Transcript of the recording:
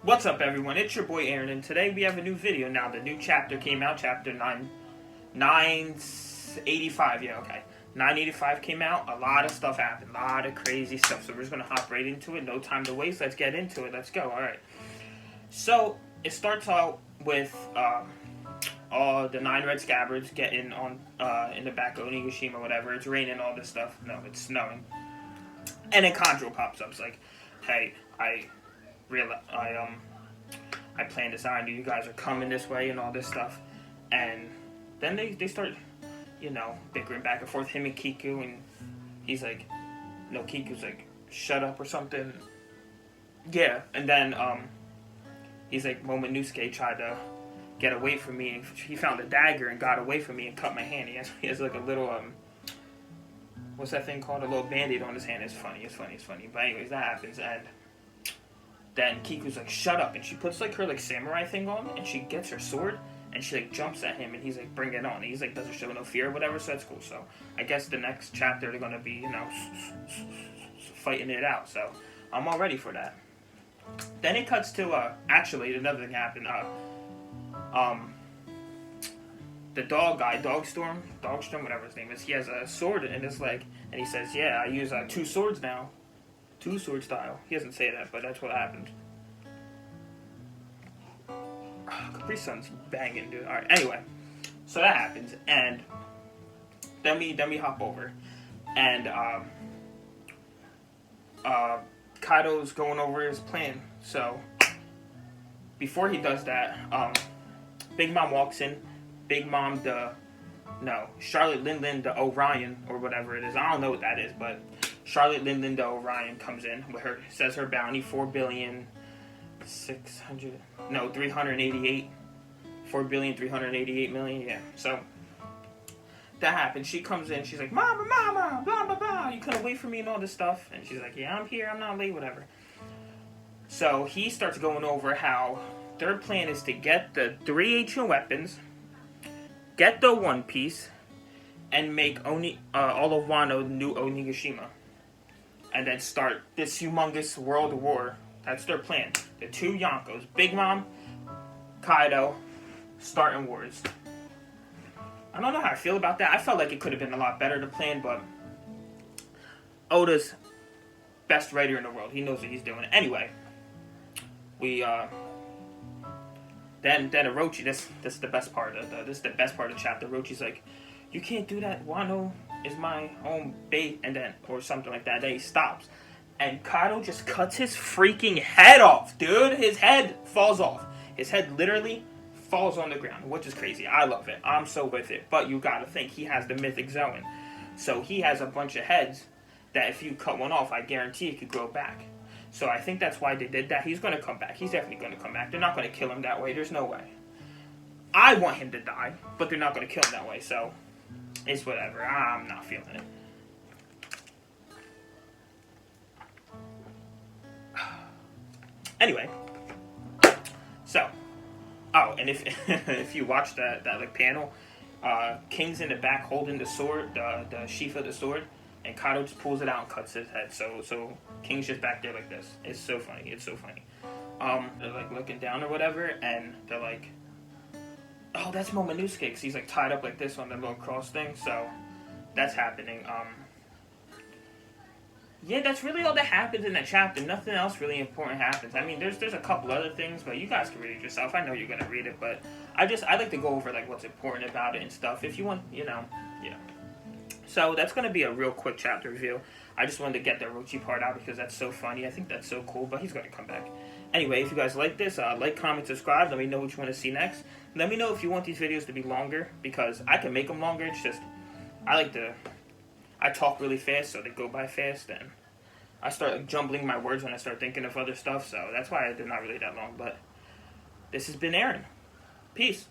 What's up, everyone? It's your boy Aaron, and today we have a new video. Now, the new chapter came out, chapter 985. Yeah, okay. 985 came out. A lot of stuff happened. A lot of crazy stuff. So we're just going to hop right into it. No time to waste. Let's get into it. Let's go. All right. So it starts out with all the 9 red scabbards getting on in the back of Onigashima, whatever. It's raining, all this stuff. No, it's snowing. And then Conjuro pops up. It's like, hey, I planned this out. I knew you guys are coming this way and all this stuff. And then they start, bickering back and forth, him and Kiku, and he's like, no, Kiku's like, shut up or something. Yeah, and then he's like, Momonosuke tried to get away from me, and he found a dagger and got away from me and cut my hand. He has like a little, what's that thing called? A little band-aid on his hand. It's funny. But anyways, that happens, and then Kiku's like, shut up, and she puts like her like samurai thing on, and she gets her sword, and she like jumps at him, and he's like, bring it on. And he's like, doesn't show no fear or whatever, so that's cool. So I guess the next chapter they're gonna be, fighting it out. So I'm all ready for that. Then it cuts to actually another thing happened. The dog guy, Dogstorm, whatever his name is, he has a sword in his leg, and he says, yeah, I use 2 swords now. 2-sword style. He doesn't say that, but that's what happened. Capri Sun's banging, dude. Alright, anyway. So that happens, and then we hop over. And Kaido's going over his plan. So before he does that, Big Mom walks in. Charlotte Lin the Orion, or whatever it is. I don't know what that is, but Charlotte Lin the Orion comes in with her, says her bounty, 4,388,000,000, yeah. So that happens. She comes in, she's like, Mama, blah, blah, blah, you couldn't wait for me and all this stuff. And she's like, yeah, I'm here, I'm not late, whatever. So he starts going over how their plan is to get the 3 ancient weapons, get the One Piece, and make all of Wano new Onigashima. And then start this humongous world war. That's their plan. The 2 Yonkos, Big Mom, Kaido, starting wars. I don't know how I feel about that. I felt like it could have been a lot better to plan, but Oda's best writer in the world. He knows what he's doing. Anyway, we then Orochi. This is the best part of the chapter. Orochi's like, you can't do that. Wano is my own bait, and then, or something like that. Then he stops, and Kaido just cuts his freaking head off, dude. His head falls off. His head literally falls on the ground, which is crazy. I love it. I'm so with it. But you gotta think, he has the mythic Zoan, so he has a bunch of heads that if you cut one off, I guarantee it could grow back. So I think that's why they did that. He's gonna come back. He's definitely gonna come back. They're not gonna kill him that way. There's no way. I want him to die, but they're not gonna kill him that way. So it's whatever. I'm not feeling it. Anyway, so, and if if you watch that like panel, King's in the back holding the sword, the sheath of the sword, and Kaido just pulls it out and cuts his head. So King's just back there like this. It's so funny. They're like looking down or whatever, and they're like, oh, that's Momonosuke, because he's like tied up like this on the little cross thing. So that's happening. Yeah, that's really all that happens in that chapter. Nothing else really important happens. I mean, there's a couple other things, but you guys can read it yourself. I know you're gonna read it, but I like to go over like what's important about it and stuff. If you want, yeah. So that's gonna be a real quick chapter review. I just wanted to get the Orochi part out because that's so funny. I think that's so cool, but he's gonna come back. Anyway, if you guys like this, like, comment, subscribe. Let me know what you want to see next. Let me know if you want these videos to be longer, because I can make them longer. It's just, I talk really fast, so they go by fast, and I start like, jumbling my words when I start thinking of other stuff, so that's why they're not really that long. But this has been Aaron. Peace.